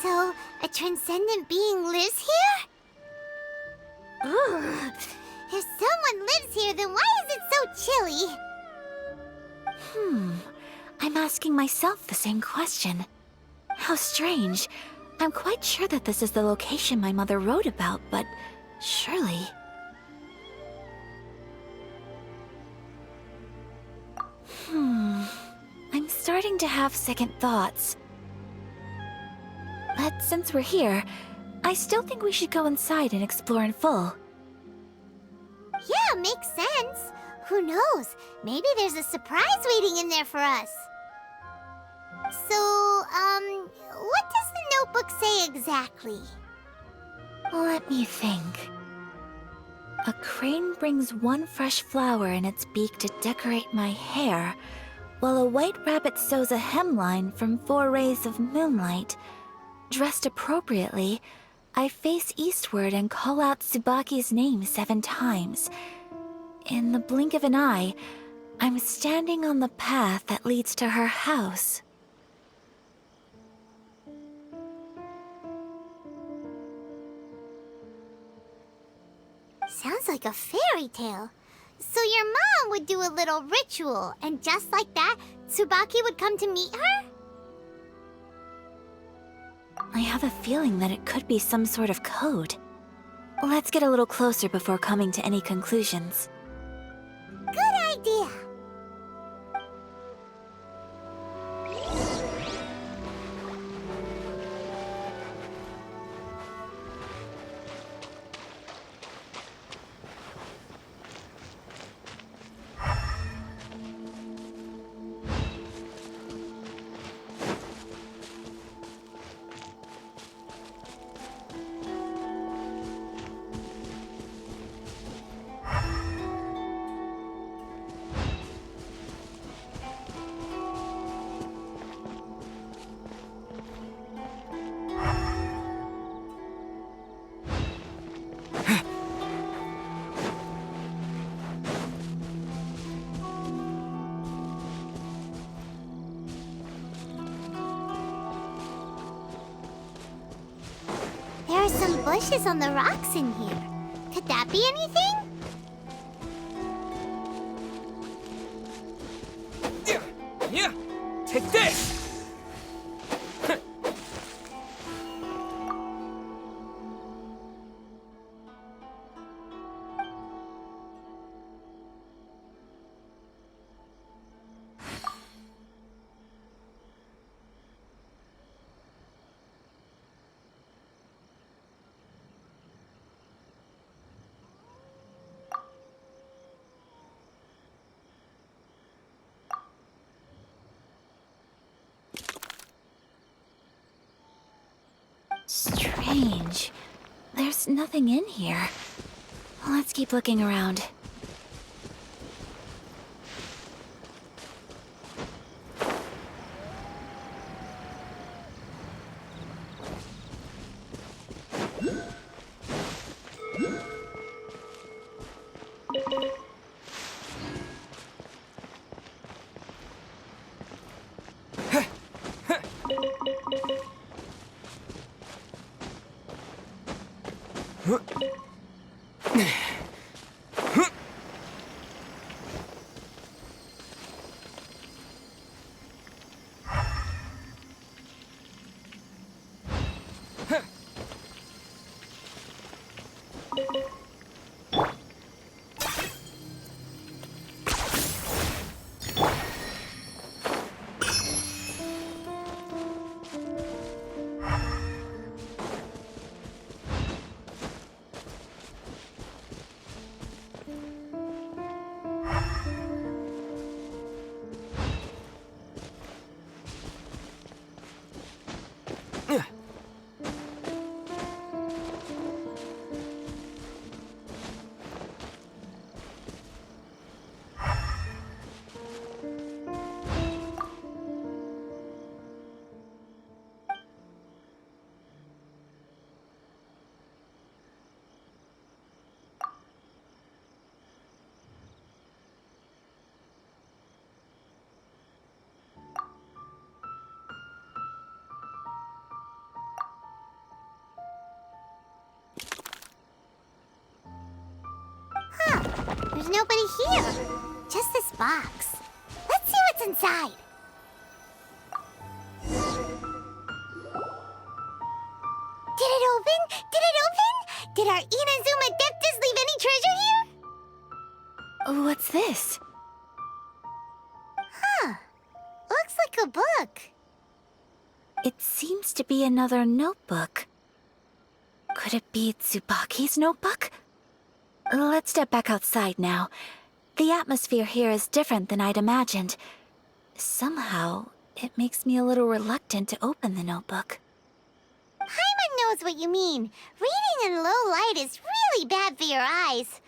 So, a transcendent being lives here? Ooh. If someone lives here, then why is it so chilly? I'm asking myself the same question. How strange. I'm quite sure that this is the location my mother wrote about, but surely... I'm starting to have second thoughts. But since we're here, I still think we should go inside and explore in full. Yeah, makes sense. Who knows? Maybe there's a surprise waiting in there for us. So, what does the notebook say exactly? Let me think. A crane brings one fresh flower in its beak to decorate my hair, while a white rabbit sews a hemline from 4 rays of moonlight. Dressed appropriately, I face eastward and call out Tsubaki's name 7 times. In the blink of an eye, I'm standing on the path that leads to her house. Sounds like a fairy tale. So your mom would do a little ritual, and just like that, Tsubaki would come to meet her? I have a feeling that it could be some sort of code. Let's get a little closer before coming to any conclusions. Good idea. There are some bushes on the rocks in here. Could that be anything? Yeah! Take this! Strange. There's nothing in here. Let's keep looking around. There's nobody here. Just this box. Let's see what's inside. Did it open? Did it open? Did our Inazuma Adeptus leave any treasure here? What's this? Huh. Looks like a book. It seems to be another notebook. Could it be Tsubaki's notebook? Let's step back outside now. The atmosphere here is different than I'd imagined. Somehow, it makes me a little reluctant to open the notebook. Paimon knows what you mean. Reading in low light is really bad for your eyes.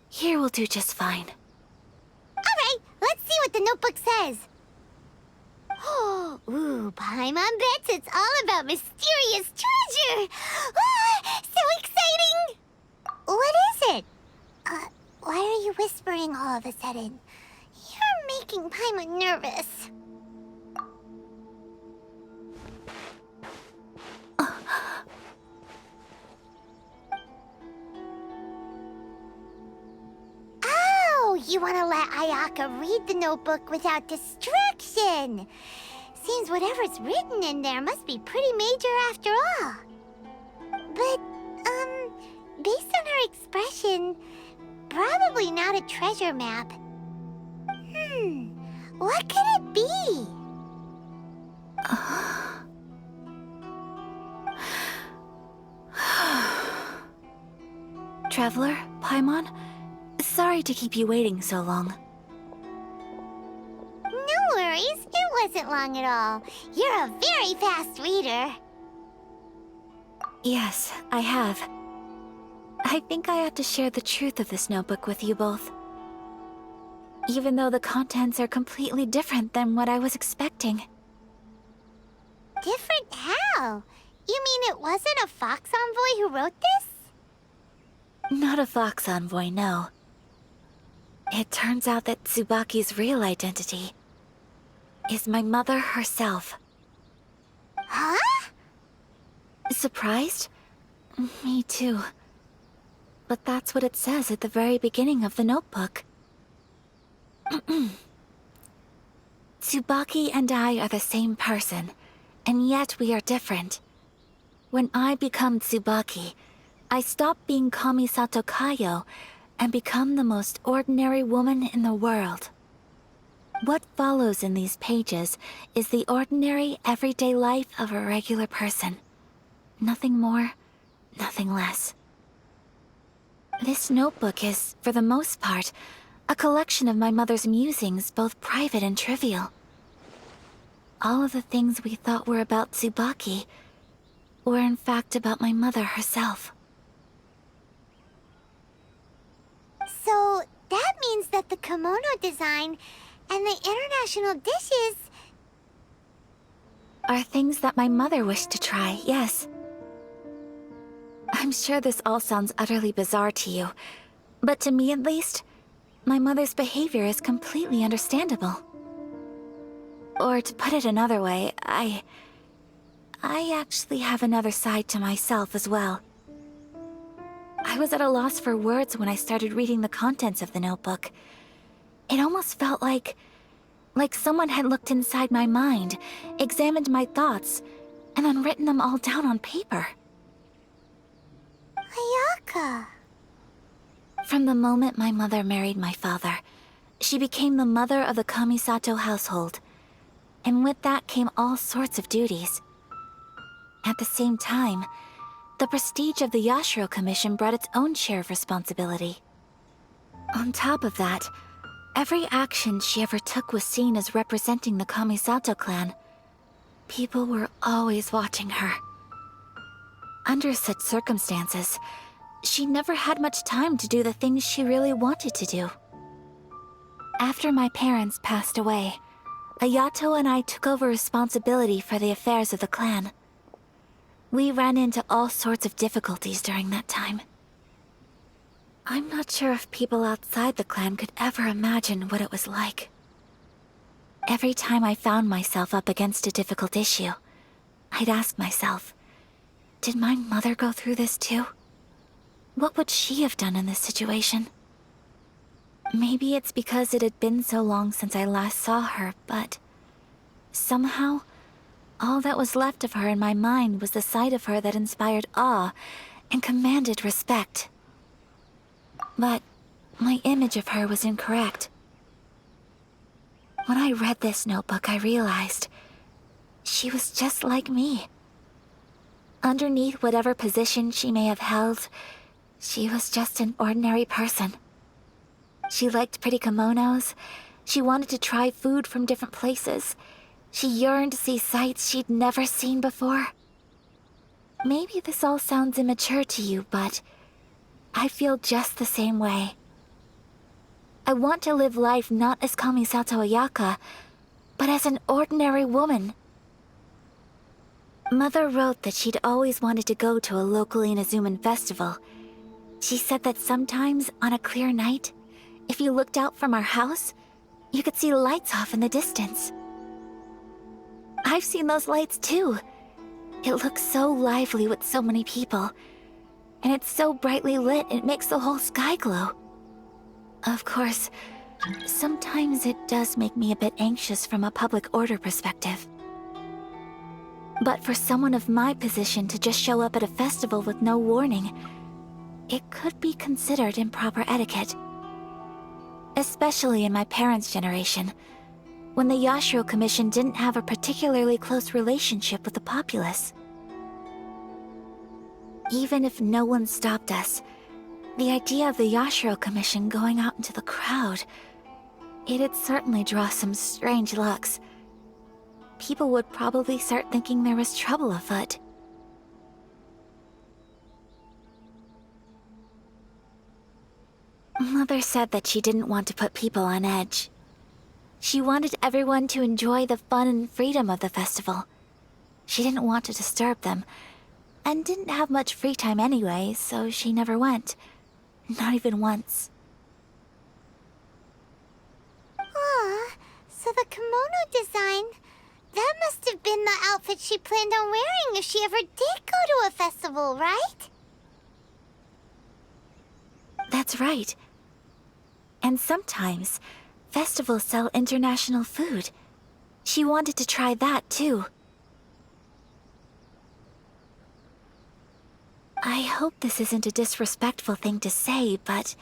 Here will do just fine. Alright, let's see what the notebook says. Ooh, Paimon bets it's all about mysterious treasure! Ah, so exciting! What is it? Why are you whispering all of a sudden? You're making Paimon nervous. You want to let Ayaka read the notebook without distraction. Seems whatever's written in there must be pretty major after all. But, based on her expression, probably not a treasure map. What could it be? Traveler, Paimon? Sorry to keep you waiting so long. No worries, it wasn't long at all. You're a very fast reader. Yes, I have. I think I ought to share the truth of this notebook with you both. Even though the contents are completely different than what I was expecting. Different how? You mean it wasn't a Fox Envoy who wrote this? Not a Fox Envoy, no. It turns out that Tsubaki's real identity is my mother herself. Huh? Surprised? Me too. But that's what it says at the very beginning of the notebook. Tsubaki and I are the same person, and yet we are different. When I become Tsubaki, I stop being Kamisato Kayo and become the most ordinary woman in the world. What follows in these pages is the ordinary, everyday life of a regular person. Nothing more, nothing less. This notebook is, for the most part, a collection of my mother's musings, both private and trivial. All of the things we thought were about Tsubaki were in fact about my mother herself. So, that means that the kimono design and the international dishes are things that my mother wished to try, yes. I'm sure this all sounds utterly bizarre to you, but to me at least, my mother's behavior is completely understandable. Or to put it another way, I actually have another side to myself as well. I was at a loss for words when I started reading the contents of the notebook. It almost felt like someone had looked inside my mind, examined my thoughts, and then written them all down on paper. Ayaka. From the moment my mother married my father, she became the mother of the Kamisato household. And with that came all sorts of duties. At the same time, the prestige of the Yashiro Commission brought its own share of responsibility. On top of that, every action she ever took was seen as representing the Kamisato clan. People were always watching her. Under such circumstances, she never had much time to do the things she really wanted to do. After my parents passed away, Ayato and I took over responsibility for the affairs of the clan. We ran into all sorts of difficulties during that time. I'm not sure if people outside the clan could ever imagine what it was like. Every time I found myself up against a difficult issue, I'd ask myself, did my mother go through this too? What would she have done in this situation? Maybe it's because it had been so long since I last saw her, but somehow, all that was left of her in my mind was the sight of her that inspired awe and commanded respect. But my image of her was incorrect. When I read this notebook, I realized she was just like me. Underneath whatever position she may have held, she was just an ordinary person. She liked pretty kimonos. She wanted to try food from different places. She yearned to see sights she'd never seen before. Maybe this all sounds immature to you, but I feel just the same way. I want to live life not as Kamisato Ayaka, but as an ordinary woman. Mother wrote that she'd always wanted to go to a local Inazuman festival. She said that sometimes, on a clear night, if you looked out from our house, you could see lights off in the distance. I've seen those lights too. It looks so lively with so many people. And it's so brightly lit, it makes the whole sky glow. Of course, sometimes it does make me a bit anxious from a public order perspective. But for someone of my position to just show up at a festival with no warning, it could be considered improper etiquette. Especially in my parents' generation, when the Yashiro Commission didn't have a particularly close relationship with the populace. Even if no one stopped us, the idea of the Yashiro Commission going out into the crowd, it'd certainly draw some strange looks. People would probably start thinking there was trouble afoot. Mother said that she didn't want to put people on edge. She wanted everyone to enjoy the fun and freedom of the festival. She didn't want to disturb them, and didn't have much free time anyway, so she never went. Not even once. Aw, so the kimono design, that must have been the outfit she planned on wearing if she ever did go to a festival, right? That's right. And sometimes, festivals sell international food. She wanted to try that too. I hope this isn't a disrespectful thing to say, but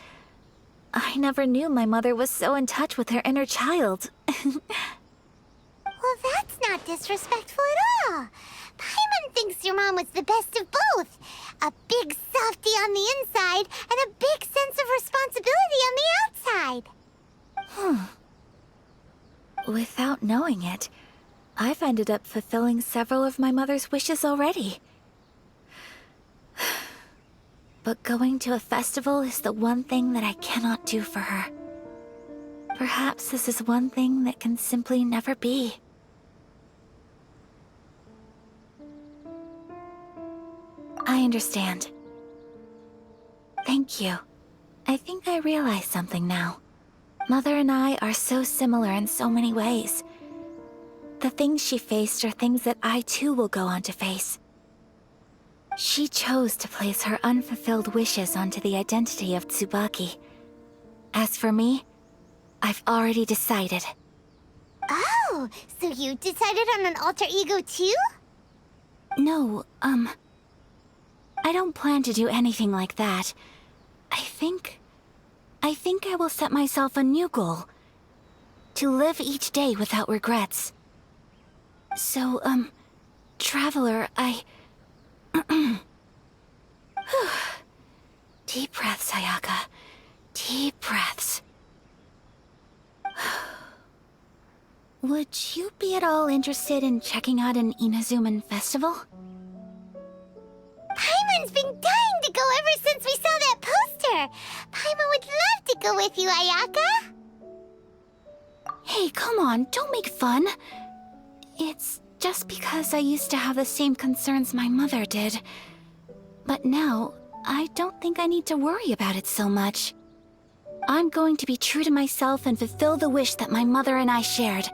I never knew my mother was so in touch with her inner child. Well, that's not disrespectful at all. Paimon thinks your mom was the best of both. A big softie on the inside and a big sense of responsibility on the outside. Without knowing it, I've ended up fulfilling several of my mother's wishes already. But going to a festival is the one thing that I cannot do for her. Perhaps this is one thing that can simply never be. I understand. Thank you. I think I realize something now. Mother and I are so similar in so many ways. The things she faced are things that I too will go on to face. She chose to place her unfulfilled wishes onto the identity of Tsubaki. As for me, I've already decided. Oh, so you decided on an alter ego too? No, I don't plan to do anything like that. I think I will set myself a new goal. To live each day without regrets. So, Traveler, Deep breaths, Ayaka. Deep breaths. Would you be at all interested in checking out an Inazuman festival? Paimon's been dying to go ever since we saw that poster. Paimon would love to go with you, Ayaka. Hey, come on, don't make fun. It's just because I used to have the same concerns my mother did. But now, I don't think I need to worry about it so much. I'm going to be true to myself and fulfill the wish that my mother and I shared.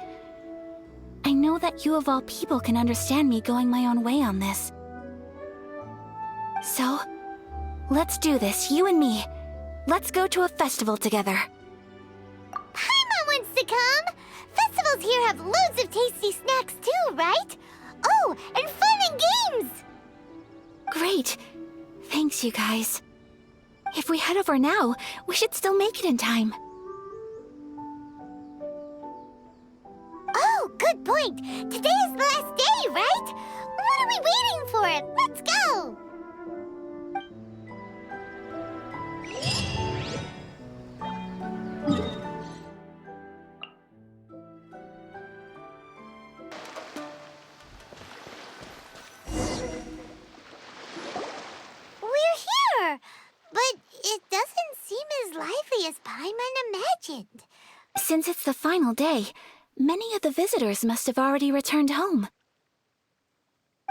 I know that you of all people can understand me going my own way on this. So, let's do this, you and me. Let's go to a festival together. Paimon wants to come. Festivals here have loads of tasty snacks too, right? Oh, and fun and games. Great. Thanks, you guys. If we head over now, we should still make it in time. Oh, good point. Today is the last day, right? What are we waiting for? Let's go. We're here, but it doesn't seem as lively as Paimon imagined. Since it's the final day, many of the visitors must have already returned home.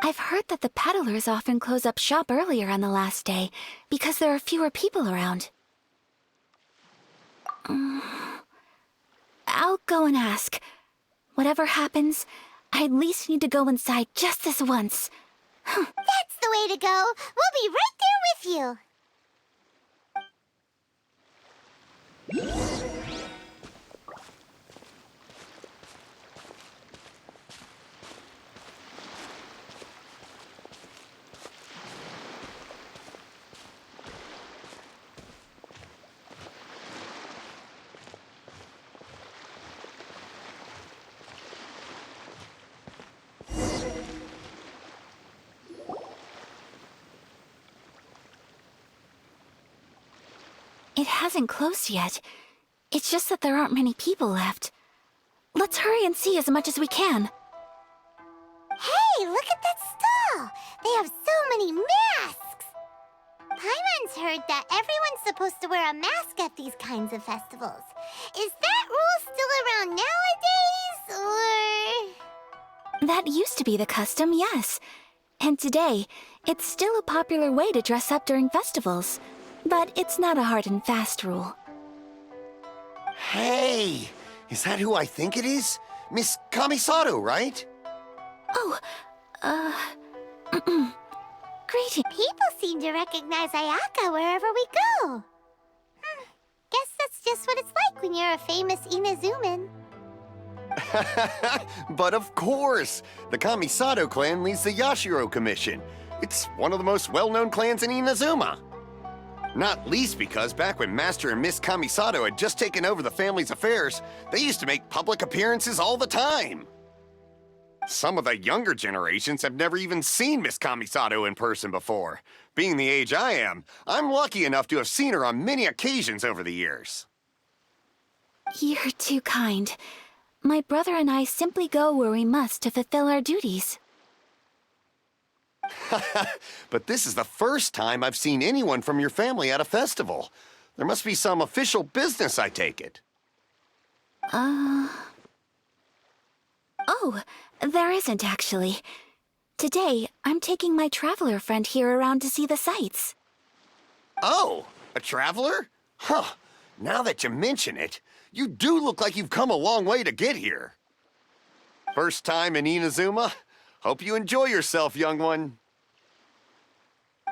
I've heard that the peddlers often close up shop earlier on the last day because there are fewer people around. I'll go and ask. Whatever happens, I at least need to go inside just this once. That's the way to go. We'll be right there with you. It hasn't closed yet. It's just that there aren't many people left. Let's hurry and see as much as we can. Hey, look at that stall! They have so many masks! Paimon's heard that everyone's supposed to wear a mask at these kinds of festivals. Is that rule still around nowadays, or...? That used to be the custom, yes. And today, it's still a popular way to dress up during festivals. But it's not a hard and fast rule. Hey! Is that who I think it is? Miss Kamisato, right? Oh, greeting. People seem to recognize Ayaka wherever we go. Guess that's just what it's like when you're a famous Inazuman. But of course! The Kamisato clan leads the Yashiro Commission. It's one of the most well-known clans in Inazuma. Not least because back when Master and Miss Kamisato had just taken over the family's affairs, they used to make public appearances all the time. Some of the younger generations have never even seen Miss Kamisato in person before. Being the age I am, I'm lucky enough to have seen her on many occasions over the years. You're too kind. My brother and I simply go where we must to fulfill our duties. But this is the first time I've seen anyone from your family at a festival. There must be some official business, I take it. Oh, there isn't actually. Today, I'm taking my traveler friend here around to see the sights. Oh, a traveler? Huh. Now that you mention it, you do look like you've come a long way to get here. First time in Inazuma? Hope you enjoy yourself, young one.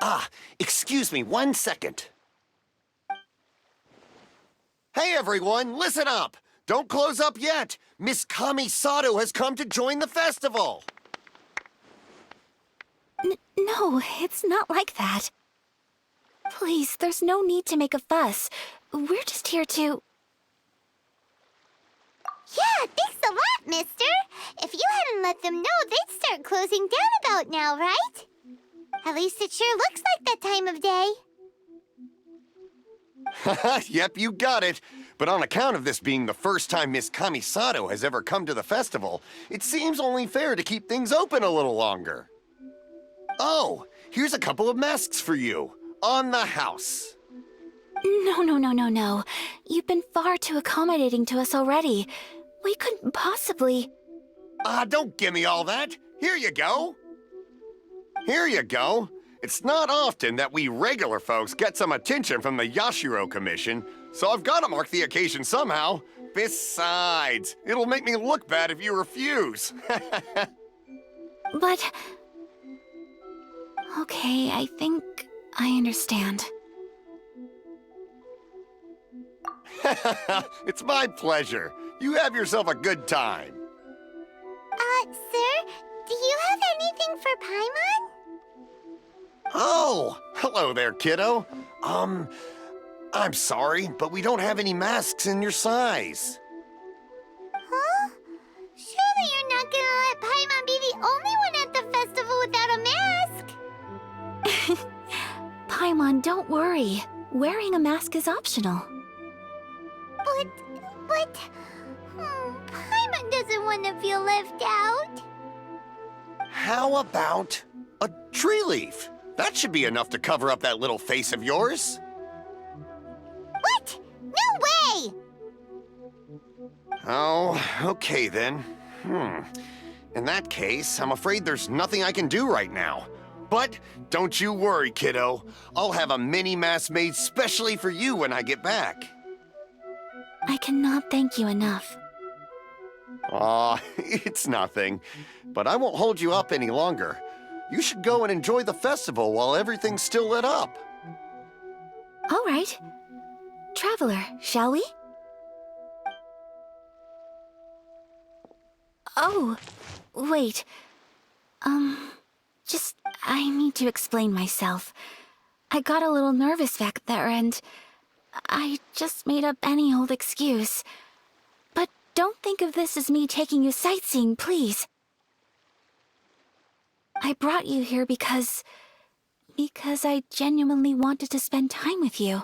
Ah, excuse me 1 second. Hey, everyone, listen up. Don't close up yet. Miss Kamisato has come to join the festival. No, it's not like that. Please, there's no need to make a fuss. We're just here to... Yeah, thanks a lot, mister. If you hadn't let them know, they'd start closing down about now, right? At least it sure looks like that time of day. Yep, you got it. But on account of this being the first time Miss Kamisato has ever come to the festival, it seems only fair to keep things open a little longer. Oh, here's a couple of masks for you. On the house. No. You've been far too accommodating to us already. We couldn't possibly... Don't give me all that. Here you go. Here you go. It's not often that we regular folks get some attention from the Yashiro Commission, so I've got to mark the occasion somehow. Besides, it'll make me look bad if you refuse. But... Okay, I think I understand. It's my pleasure. You have yourself a good time. Sir, do you have anything for Paimon? Oh, hello there, kiddo. I'm sorry, but we don't have any masks in your size. Huh? Surely you're not gonna let Paimon be the only one at the festival without a mask? Paimon, don't worry. Wearing a mask is optional. But... Paimon doesn't want to feel left out. How about a tree leaf? That should be enough to cover up that little face of yours. What? No way! Oh, okay then. In that case, I'm afraid there's nothing I can do right now. But don't you worry, kiddo. I'll have a mini mask made specially for you when I get back. I cannot thank you enough. Aw, it's nothing. But I won't hold you up any longer. You should go and enjoy the festival while everything's still lit up. All right. Traveler, shall we? Oh, wait. I need to explain myself. I got a little nervous back there and I just made up any old excuse. But don't think of this as me taking you sightseeing, please. I brought you here because I genuinely wanted to spend time with you.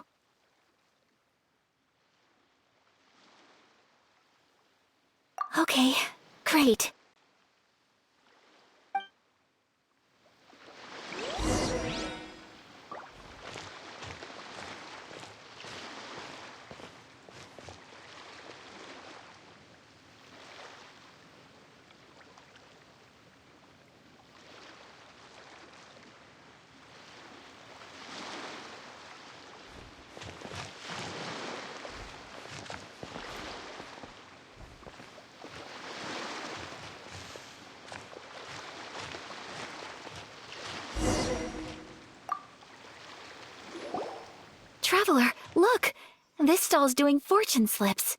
Okay, great. Traveler, look! This stall's doing fortune slips.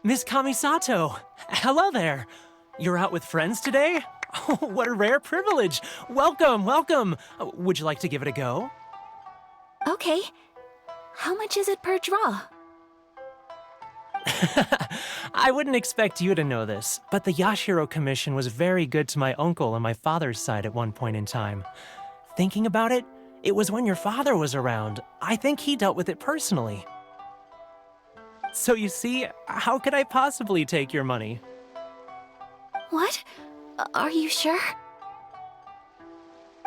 Miss Kamisato, hello there. You're out with friends today? Oh, what a rare privilege. Welcome. Would you like to give it a go? Okay. How much is it per draw? I wouldn't expect you to know this, but the Yashiro Commission was very good to my uncle on my father's side at one point in time. Thinking about it, it was when your father was around. I think he dealt with it personally. So you see, how could I possibly take your money? What? Are you sure?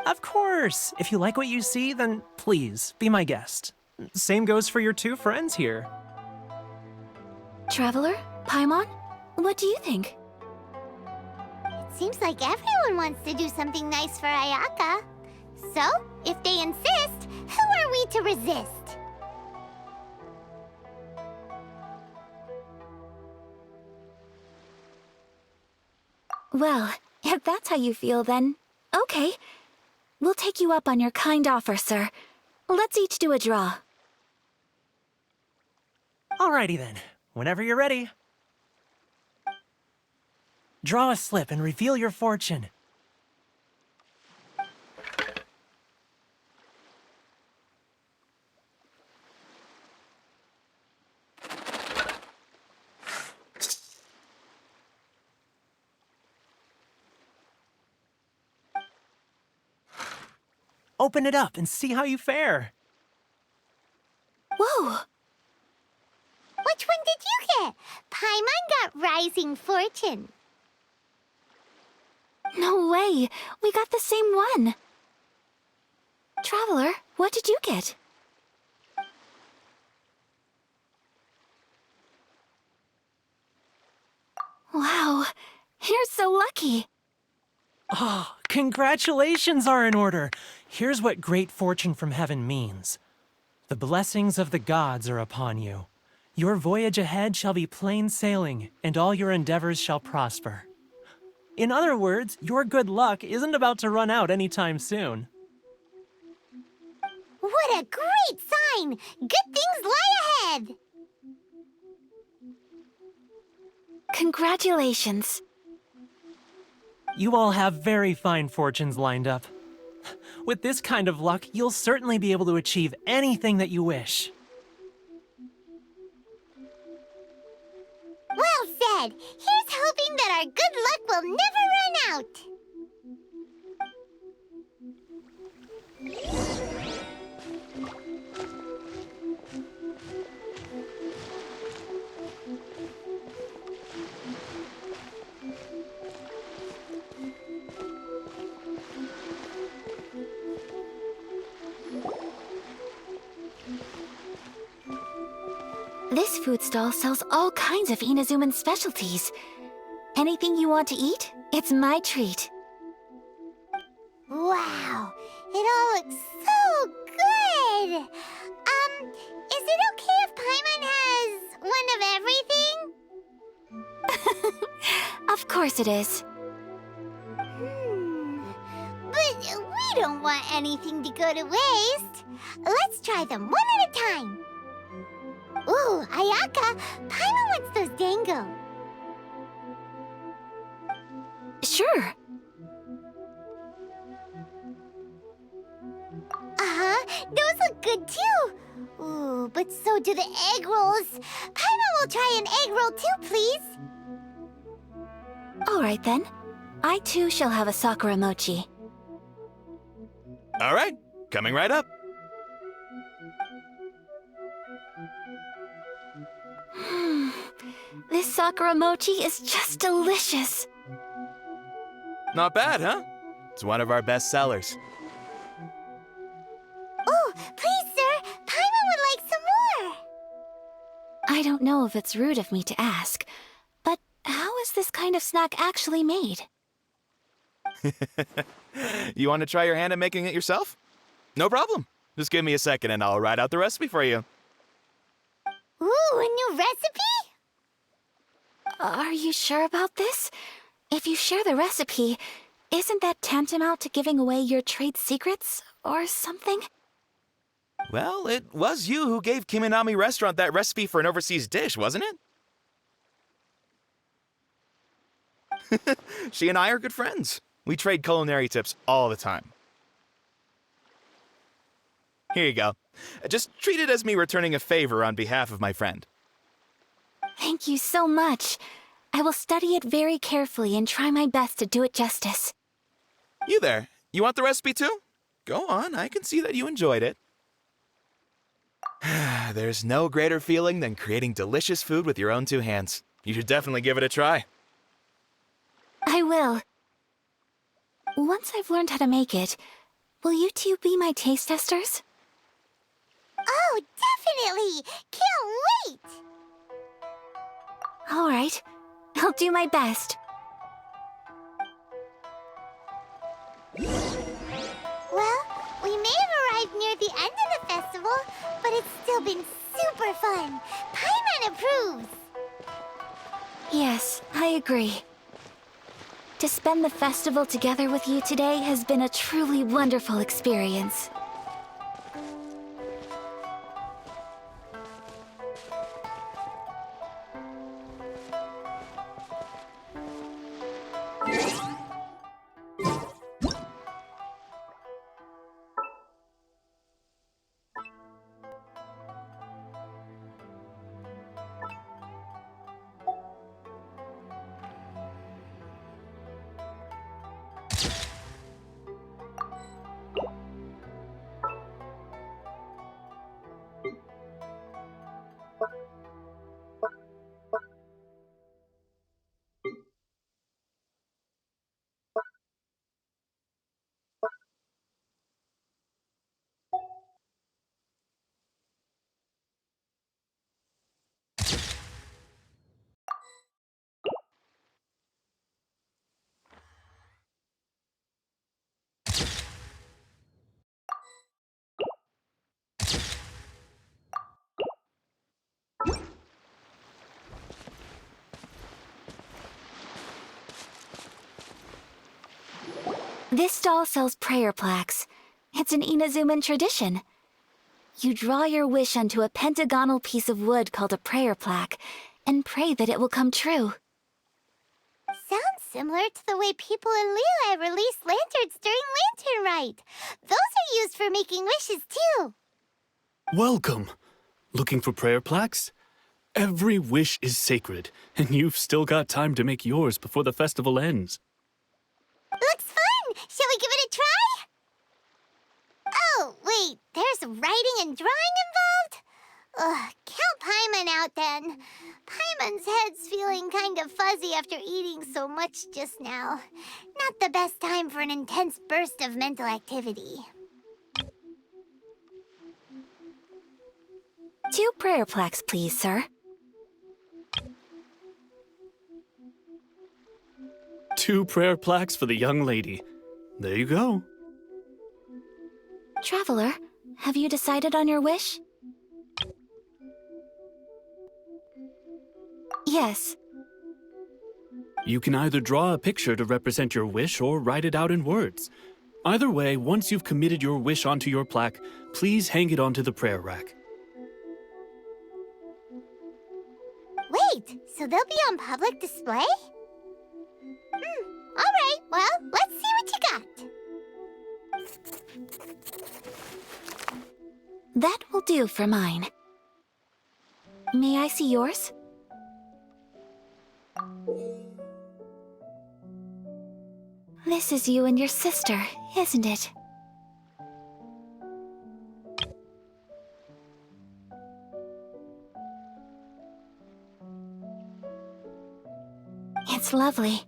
Of course! If you like what you see, then please, be my guest. Same goes for your two friends here. Traveler? Paimon? What do you think? It seems like everyone wants to do something nice for Ayaka. So, if they insist, who are we to resist? Well, if that's how you feel, then okay. We'll take you up on your kind offer, sir. Let's each do a draw. Alrighty then, whenever you're ready. Draw a slip and reveal your fortune. Open it up and see how you fare. Whoa! Which one did you get? Paimon got Rising Fortune. No way! We got the same one! Traveler, what did you get? Wow, you're so lucky. Ah, congratulations are in order. Here's what great fortune from heaven means. The blessings of the gods are upon you. Your voyage ahead shall be plain sailing, and all your endeavors shall prosper. In other words, your good luck isn't about to run out anytime soon. What a great sign! Good things lie ahead! Congratulations. You all have very fine fortunes lined up. With this kind of luck, you'll certainly be able to achieve anything that you wish. Well said! Here's hoping that our good luck will never run out! This food stall sells all kinds of Inazuman specialties. Anything you want to eat, it's my treat. Wow! It all looks so good! Is it okay if Paimon has one of everything? Of course it is. But we don't want anything to go to waste. Let's try them one at a time. Ooh, Ayaka, Paimon wants those dango. Sure. Those look good too. Ooh, but so do the egg rolls. Paimon will try an egg roll too, please. All right then. I too shall have a Sakura mochi. All right, coming right up. This Sakura mochi is just delicious. Not bad, huh? It's one of our best sellers. Oh, please, sir. Paimon would like some more. I don't know if it's rude of me to ask, but how is this kind of snack actually made? You want to try your hand at making it yourself? No problem. Just give me a second and I'll write out the recipe for you. Ooh, a new recipe? Are you sure about this? If you share the recipe, isn't that tantamount to giving away your trade secrets or something? Well, it was you who gave Kiminami Restaurant that recipe for an overseas dish, wasn't it? She and I are good friends. We trade culinary tips all the time. Here you go. Just treat it as me returning a favor on behalf of my friend. Thank you so much. I will study it very carefully and try my best to do it justice. You there, you want the recipe too? Go on, I can see that you enjoyed it. There's no greater feeling than creating delicious food with your own two hands. You should definitely give it a try. I will. Once I've learned how to make it, will you two be my taste testers? Oh, definitely! Can't wait! All right. I'll do my best. Well, we may have arrived near the end of the festival, but it's still been super fun. Paimon approves. Yes, I agree. To spend the festival together with you today has been a truly wonderful experience. This stall sells prayer plaques. It's an Inazuman tradition. You draw your wish onto a pentagonal piece of wood called a prayer plaque and pray that it will come true. Sounds similar to the way people in Liyue release lanterns during Lantern Rite. Those are used for making wishes, too. Welcome. Looking for prayer plaques? Every wish is sacred, and you've still got time to make yours before the festival ends. Looks fun! Shall we give it a try? Oh, wait, there's writing and drawing involved? Ugh, count Paimon out then. Paimon's head's feeling kind of fuzzy after eating so much just now. Not the best time for an intense burst of mental activity. 2 prayer plaques, please, sir. 2 prayer plaques for the young lady. There you go. Traveler, have you decided on your wish? Yes. You can either draw a picture to represent your wish or write it out in words. Either way, once you've committed your wish onto your plaque, please hang it onto the prayer rack. Wait, so they'll be on public display? All right, well, let's see what you got. That will do for mine. May I see yours? This is you and your sister, isn't it? It's lovely.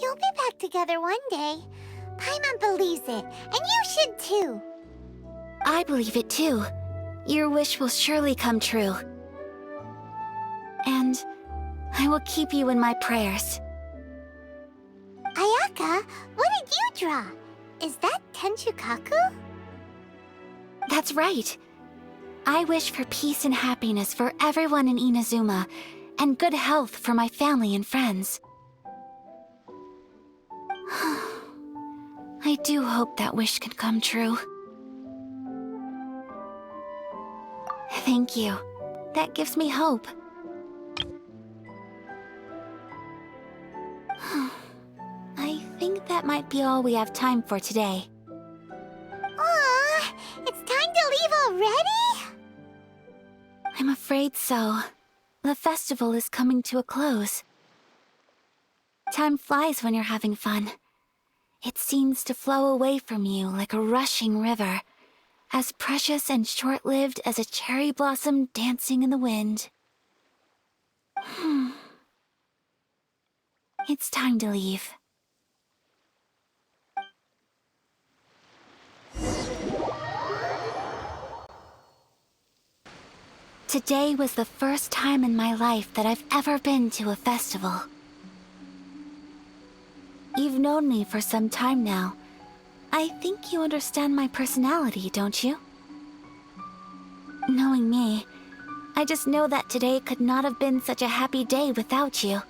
You'll be back together one day. Paimon believes it, and you should too. I believe it too. Your wish will surely come true. And I will keep you in my prayers. Ayaka, what did you draw? Is that Tenchukaku? That's right. I wish for peace and happiness for everyone in Inazuma, and good health for my family and friends. I do hope that wish can come true. Thank you. That gives me hope. I think that might be all we have time for today. Aw, it's time to leave already? I'm afraid so. The festival is coming to a close. Time flies when you're having fun. It seems to flow away from you like a rushing river, as precious and short-lived as a cherry blossom dancing in the wind. It's time to leave. Today was the first time in my life that I've ever been to a festival. You've known me for some time now. I think you understand my personality, don't you? Knowing me, I just know that today could not have been such a happy day without you.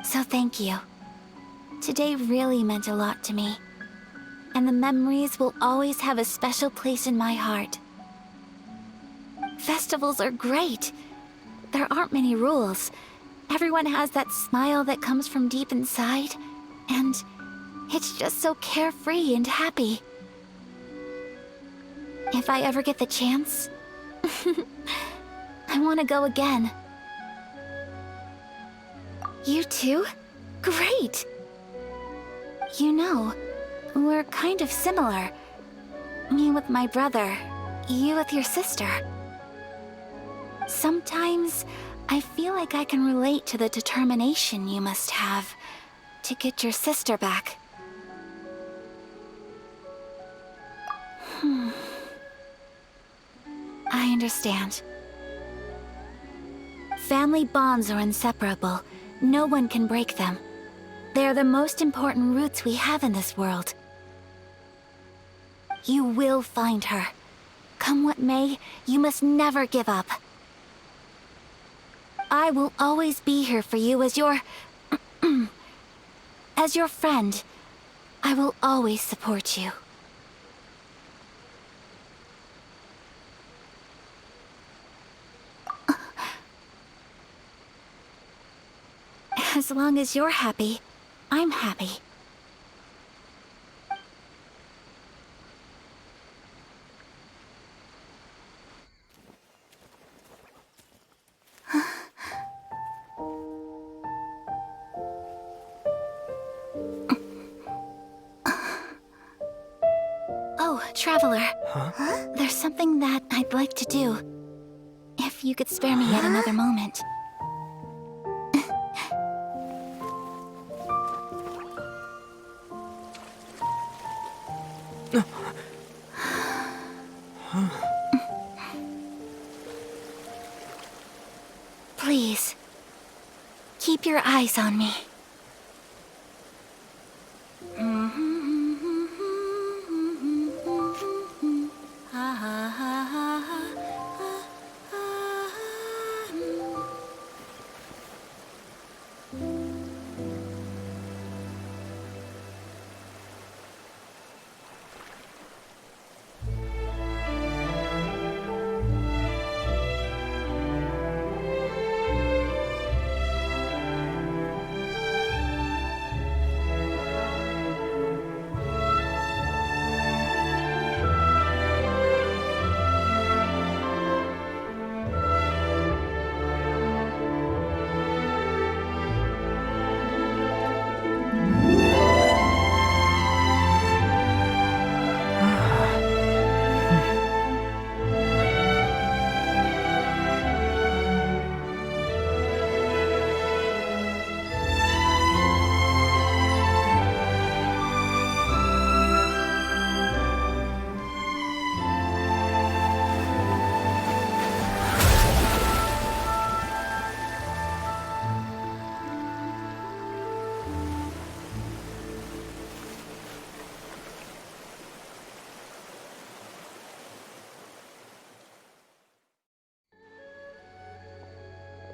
So thank you. Today really meant a lot to me. And the memories will always have a special place in my heart. Festivals are great. There aren't many rules. Everyone has that smile that comes from deep inside, and it's just so carefree and happy. If I ever get the chance, I want to go again. You too? Great! You know, we're kind of similar. Me with my brother, you with your sister. Sometimes, I feel like I can relate to the determination you must have to get your sister back. I understand. Family bonds are inseparable. No one can break them. They are the most important roots we have in this world. You will find her. Come what may, you must never give up. I will always be here for you as your... as your friend. I will always support you. As long as you're happy, I'm happy. Oh, Traveler. Huh? There's something that I'd like to do. If you could spare me yet another moment. Please, keep your eyes on me.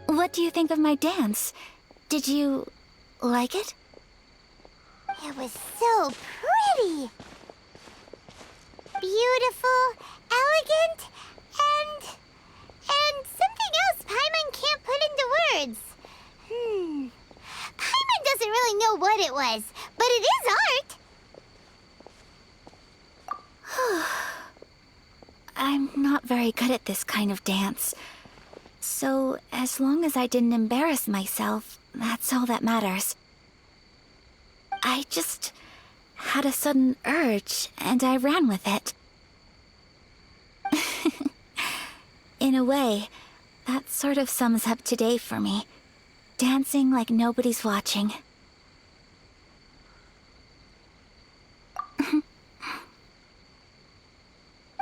What do you think of my dance? Did you like it? It was so pretty. Beautiful, elegant, and something else Paimon can't put into words. Paimon doesn't really know what it was, but it is art. I'm not very good at this kind of dance. So, as long as I didn't embarrass myself, that's all that matters. I just had a sudden urge, and I ran with it. In a way, that sort of sums up today for me. Dancing like nobody's watching.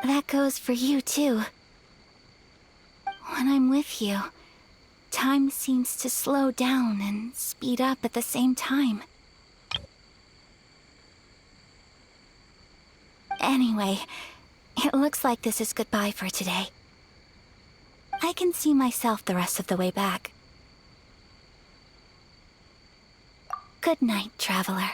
That goes for you, too. When I'm with you, time seems to slow down and speed up at the same time. Anyway, it looks like this is goodbye for today. I can see myself the rest of the way back. Good night, Traveler.